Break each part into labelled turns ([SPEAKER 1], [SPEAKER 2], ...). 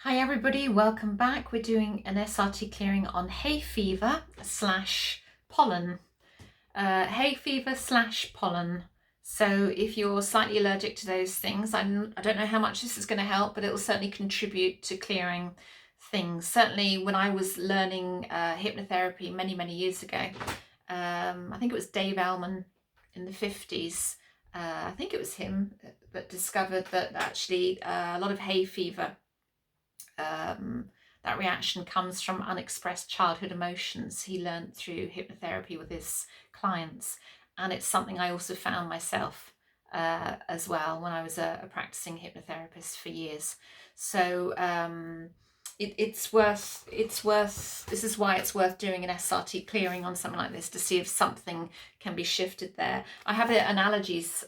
[SPEAKER 1] Hi everybody, welcome back. We're doing an SRT clearing on hay fever slash pollen. Hay fever slash pollen. So if you're slightly allergic to those things, I don't know how much this is going to help, but it will certainly contribute to clearing things. Certainly when I was learning hypnotherapy many years ago, I think it was Dave Ellman in the 50s. I think it was him that discovered that actually a lot of hay fever, that reaction comes from unexpressed childhood emotions he learned through hypnotherapy with his clients. And it's something I also found myself as well when I was a practicing hypnotherapist for years. So it's worth, this is why it's worth doing an SRT clearing on something like this to see if something can be shifted there. I have an allergies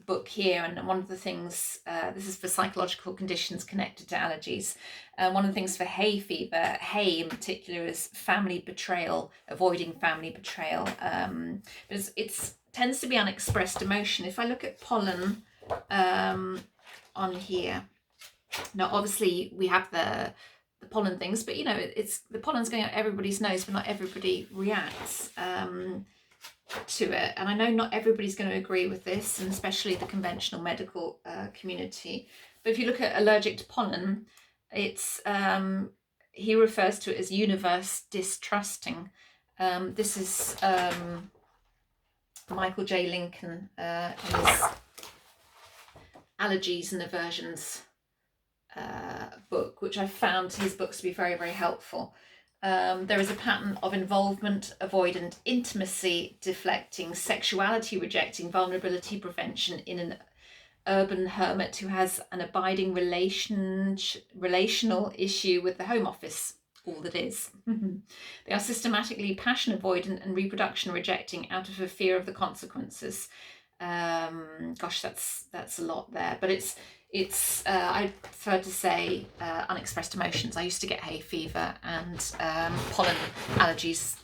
[SPEAKER 1] book here, and one of the things, this is for psychological conditions connected to allergies. One of the things for hay fever, hay in particular, is family betrayal, avoiding family betrayal. But it's tends to be unexpressed emotion. If I look at pollen on here, now obviously we have the pollen things, but you know, it's the pollen's going out everybody's nose, but not everybody reacts to it. And I know not everybody's going to agree with this, and especially the conventional medical community. But if you look at allergic to pollen, it's he refers to it as universe distrusting. This is Michael J. Lincoln in his Allergies and Aversions book, which I found his books to be very helpful. There is a pattern of involvement, avoidant, intimacy deflecting, sexuality rejecting, vulnerability prevention in an urban hermit who has an abiding relational issue with the Home Office, all that is. They are systematically passion avoidant and reproduction rejecting out of a fear of the consequences. Gosh, that's a lot there, but it's I prefer to say unexpressed emotions. I used to get hay fever and pollen allergies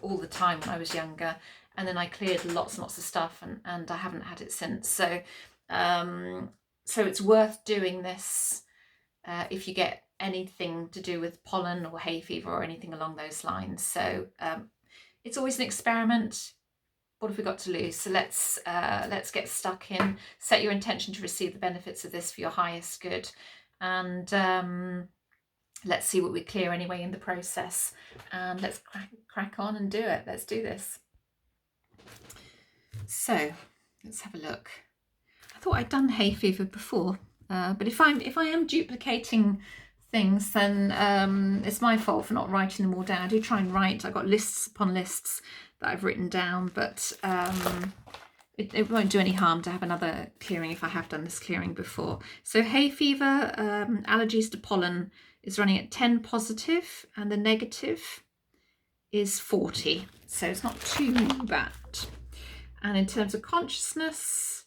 [SPEAKER 1] all the time when I was younger, and then I cleared lots and lots of stuff, and I haven't had it since. So so it's worth doing this if you get anything to do with pollen or hay fever or anything along those lines. So it's always an experiment. What have we got to lose? So let's get stuck in. Set your intention to receive the benefits of this for your highest good, and let's see what we clear anyway in the process. And let's crack on and do it. Let's do this. So let's have a look. I thought I'd done hay fever before, but if I am duplicating things, then it's my fault for not writing them all down. I do try and write. I've got lists upon lists that I've written down, but it won't do any harm to have another clearing if I have done this clearing before. So hay fever, allergies to pollen, is running at 10 positive, and the negative is 40. So it's not too bad. And in terms of consciousness,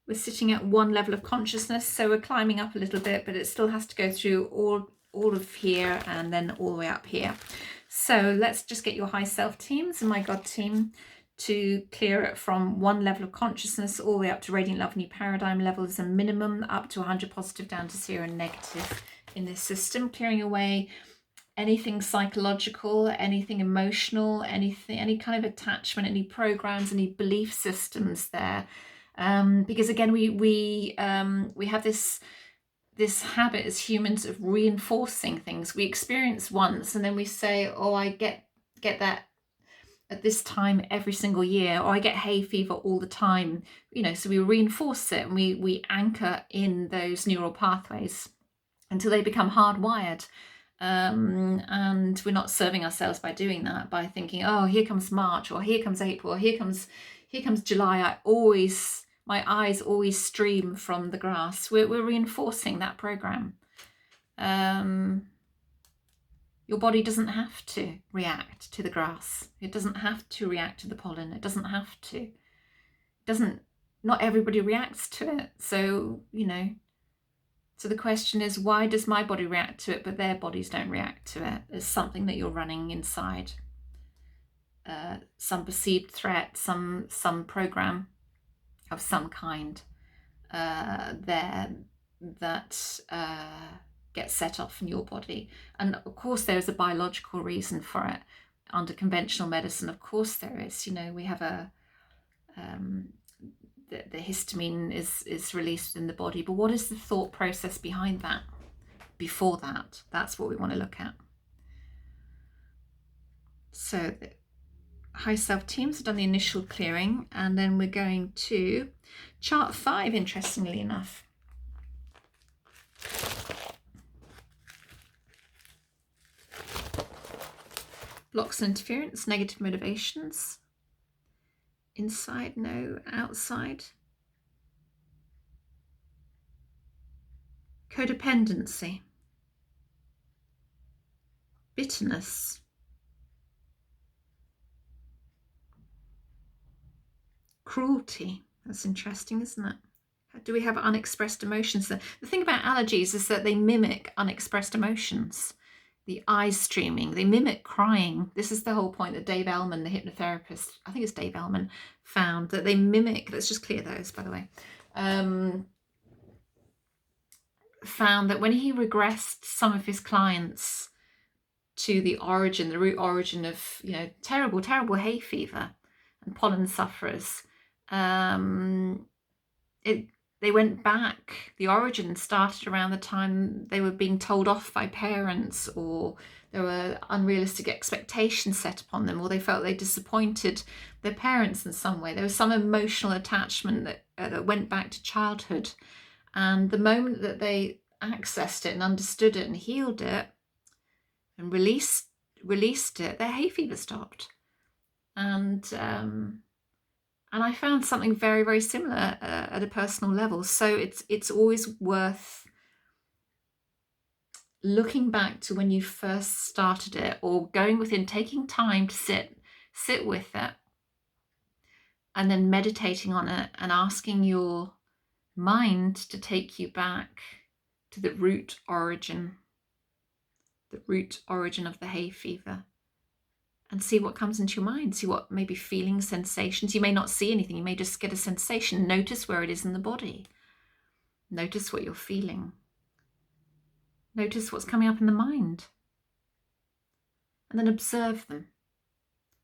[SPEAKER 1] we're sitting at one level of consciousness, so we're climbing up a little bit, but it still has to go through all of here and then all the way up here. So let's just get your high self teams and my God team to clear it from one level of consciousness all the way up to radiant love new paradigm level as a minimum, up to 100 positive, down to 0 negative in this system, clearing away anything psychological, anything emotional, any kind of attachment, any programs, any belief systems there. Because again, we have this habit as humans of reinforcing things. We experience once and then we say, oh, I get that at this time every single year, or I get hay fever all the time, you know. So we reinforce it and we anchor in those neural pathways until they become hardwired. And we're not serving ourselves by doing that, by thinking, oh, here comes March, or here comes April, or here comes July. My eyes always stream from the grass. We're reinforcing that program. Your body doesn't have to react to the grass. It doesn't have to react to the pollen. It doesn't have to. Not everybody reacts to it. So, you know, so the question is, why does my body react to it, but their bodies don't react to it? There's something that you're running inside. Some perceived threat, some program of some kind there that get set off in your body. And of course there is a biological reason for it. Under conventional medicine, of course there is. You know, we have a the histamine is released in the body, but what is the thought process behind that, before that? That's what we want to look at. So the high self teams have done the initial clearing, and then we're going to chart 5, interestingly enough. Blocks and interference, negative motivations. Inside, no. Outside. Codependency. Bitterness. Cruelty. That's interesting, isn't it? Do we have unexpressed emotions? The thing about allergies is that they mimic unexpressed emotions. The eyes streaming, they mimic crying. This is the whole point that Dave Ellman, the hypnotherapist, I think it's Dave Ellman, found that they mimic, let's just clear those, by the way, found that when he regressed some of his clients to the origin, the root origin of, you know, terrible, terrible hay fever and pollen sufferers, they went back. The origin started around the time they were being told off by parents, or there were unrealistic expectations set upon them, or they felt they disappointed their parents in some way. There was some emotional attachment that went back to childhood. And the moment that they accessed it and understood it and healed it and released it, their hay fever stopped. And I found something very, very similar at a personal level. So it's always worth looking back to when you first started it, or going within, taking time to sit with it, and then meditating on it and asking your mind to take you back to the root origin of the hay fever. And see what comes into your mind. See what maybe feelings, sensations. You may not see anything. You may just get a sensation. Notice where it is in the body. Notice what you're feeling. Notice what's coming up in the mind. And then observe them.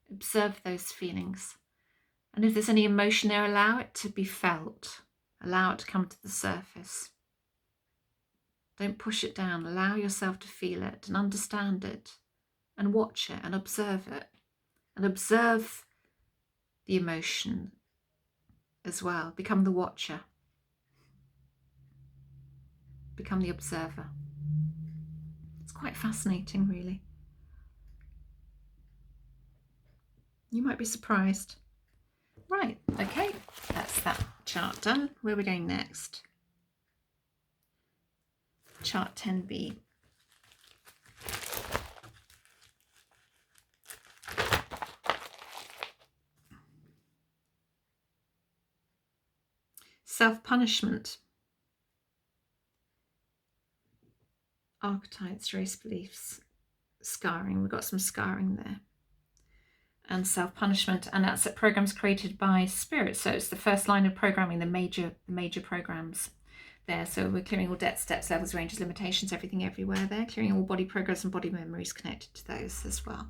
[SPEAKER 1] Observe those feelings. And if there's any emotion there, allow it to be felt. Allow it to come to the surface. Don't push it down. Allow yourself to feel it and understand it. And watch it and observe it, and observe the emotion as well. Become the watcher. Become the observer. It's quite fascinating, really. You might be surprised. Right, okay, that's that chart done. Where are we going next? Chart 10B. Self-punishment, archetypes, race beliefs, scarring. We've got some scarring there. And self-punishment, and that's at programs created by spirit. So it's the first line of programming, the major programs there. So we're clearing all debts, steps, levels, ranges, limitations, everything, everywhere there. Clearing all body programs and body memories connected to those as well.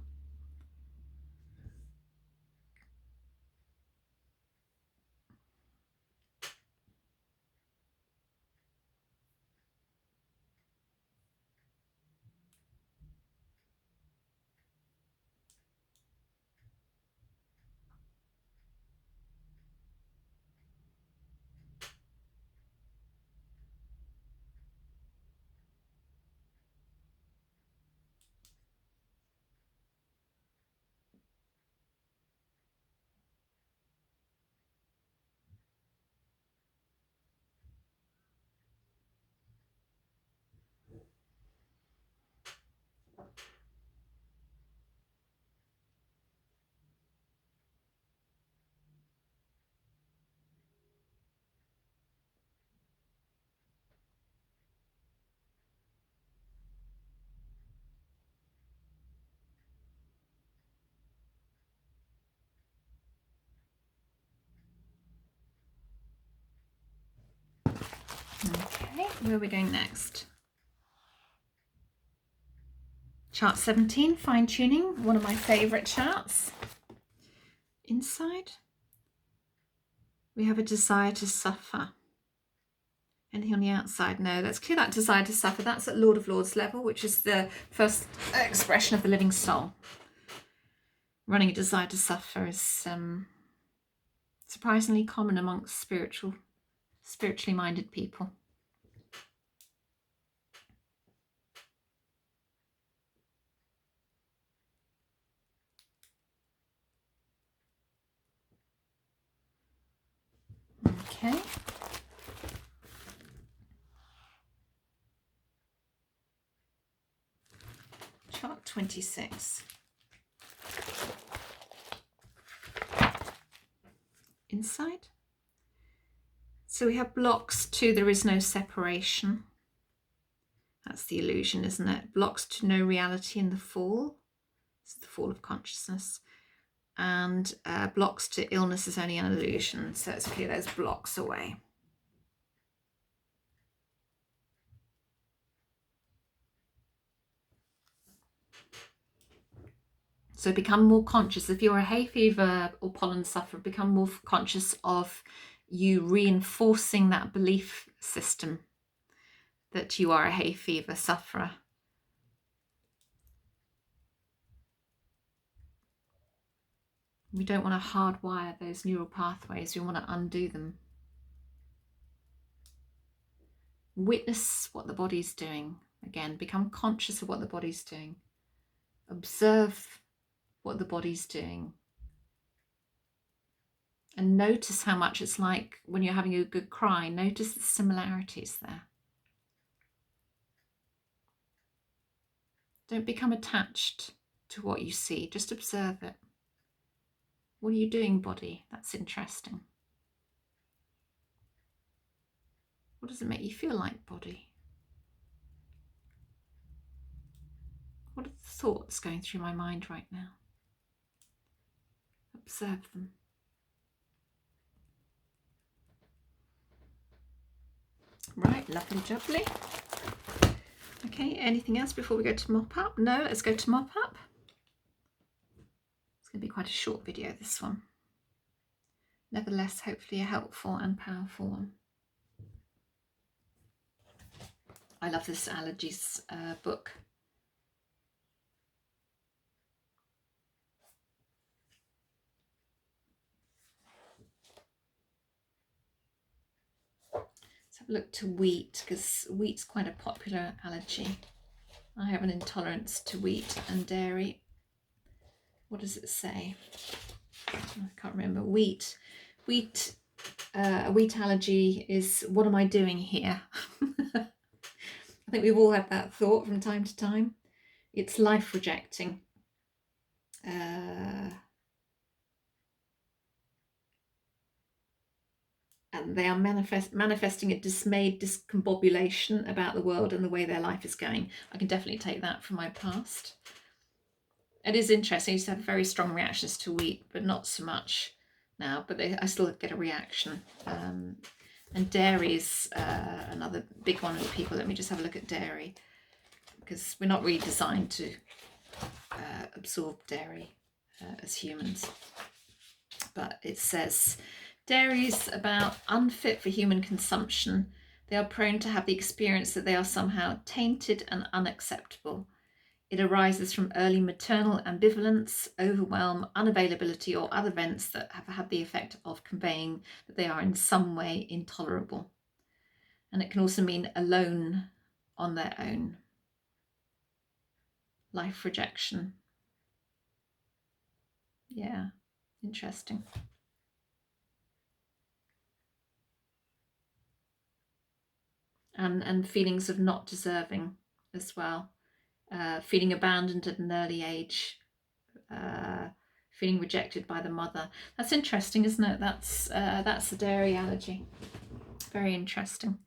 [SPEAKER 1] Okay, where are we going next? Chart 17, fine tuning, one of my favourite charts. Inside, we have a desire to suffer. Anything on the outside? No, let's clear that desire to suffer. That's at Lord of Lords level, which is the first expression of the living soul. Running a desire to suffer is surprisingly common amongst spiritually minded people. Okay. Chart 26. Inside. So we have blocks to there is no separation. That's the illusion, isn't it? Blocks to no reality in the fall. It's the fall of consciousness. And blocks to illness is only an illusion. So let's clear those blocks away. So become more conscious. If you're a hay fever or pollen sufferer, become more conscious of you reinforcing that belief system that you are a hay fever sufferer. We don't want to hardwire those neural pathways. We want to undo them. Witness what the body's doing. Again, become conscious of what the body's doing. Observe what the body's doing. And notice how much it's like when you're having a good cry. Notice the similarities there. Don't become attached to what you see. Just observe it. What are you doing, body? That's interesting. What does it make you feel like, body? What are the thoughts going through my mind right now? Observe them. Right, lovely jubbly. Okay, anything else before we go to mop up? No, let's go to mop up. It's going to be quite a short video, this one. Nevertheless, hopefully a helpful and powerful one. I love this allergies book. Let's have a look to wheat, because wheat's quite a popular allergy. I have an intolerance to wheat and dairy. What does it say? I can't remember. Wheat allergy is, what am I doing here? I think we've all had that thought from time to time. It's life rejecting. And they are manifesting a dismayed discombobulation about the world and the way their life is going. I can definitely take that from my past. It is interesting. I used to have very strong reactions to wheat, but not so much now. But I still get a reaction. And dairy is another big one for people. Let me just have a look at dairy, because we're not really designed to absorb dairy as humans. But it says, dairy is about unfit for human consumption. They are prone to have the experience that they are somehow tainted and unacceptable. It arises from early maternal ambivalence, overwhelm, unavailability, or other events that have had the effect of conveying that they are in some way intolerable. And it can also mean alone on their own. Life rejection. Yeah, interesting. And feelings of not deserving as well. Feeling abandoned at an early age, feeling rejected by the mother. That's interesting, isn't it? That's a dairy allergy. Very interesting.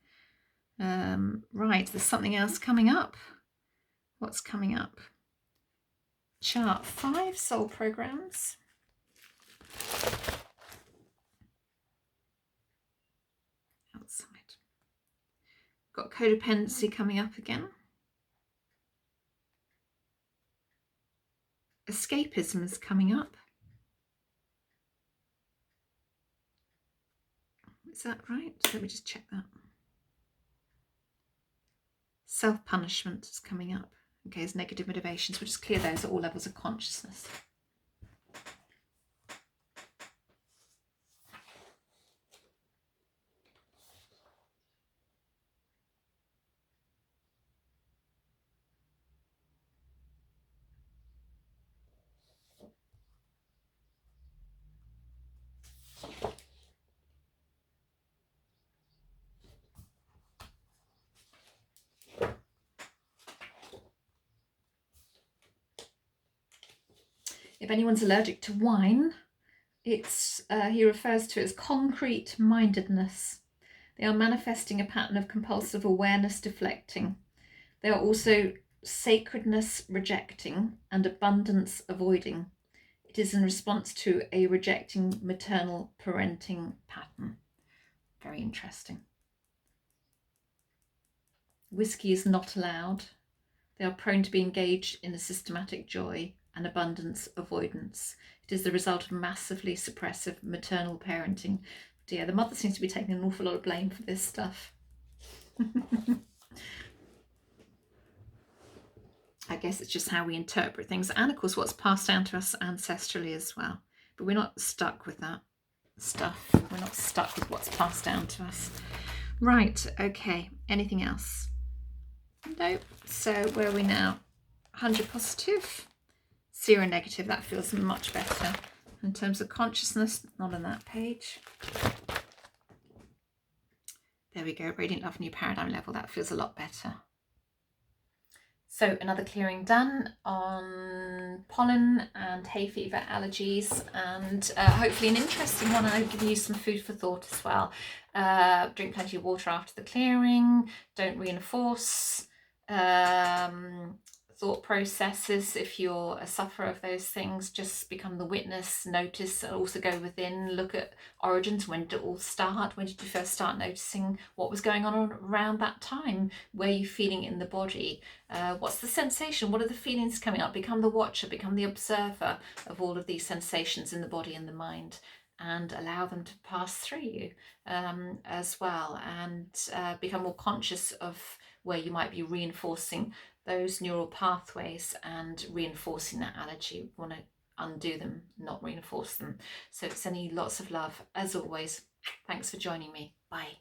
[SPEAKER 1] Right, there's something else coming up. What's coming up? Chart 5, soul programs. Outside. Got codependency coming up again. escapism is coming up. Is that right? Let me just check that. Self-punishment is coming up. Okay, as negative motivations. We'll just clear those at all levels of consciousness. If anyone's allergic to wine, it's he refers to it as concrete mindedness. They are manifesting a pattern of compulsive awareness deflecting. They are also sacredness rejecting and abundance avoiding. It is in response to a rejecting maternal parenting pattern. Very interesting. Whiskey is not allowed. They are prone to be engaged in a systematic joy and abundance avoidance. It is the result of massively suppressive maternal parenting. Dear, the mother seems to be taking an awful lot of blame for this stuff. I guess it's just how we interpret things, and of course what's passed down to us ancestrally as well. But we're not stuck with that stuff. We're not stuck with what's passed down to us. Right, okay. Anything else? Nope. So where are we now? 100 positive, 0 negative. That feels much better. In terms of consciousness, not on that page. There we go. Radiant love, new paradigm level. That feels a lot better. So another clearing done on pollen and hay fever allergies, and hopefully an interesting one. I've given you some food for thought as well. Drink plenty of water after the clearing. Don't reinforce thought processes. If you're a sufferer of those things, just become the witness, notice, also go within, look at origins. When did it all start? When did you first start noticing what was going on around that time? Where are you feeling in the body? What's the sensation? What are the feelings coming up? Become the watcher, become the observer of all of these sensations in the body and the mind, and allow them to pass through you as well, and become more conscious of where you might be reinforcing those neural pathways and reinforcing that allergy. We want to undo them, not reinforce them. So sending you lots of love as always. Thanks for joining me. Bye.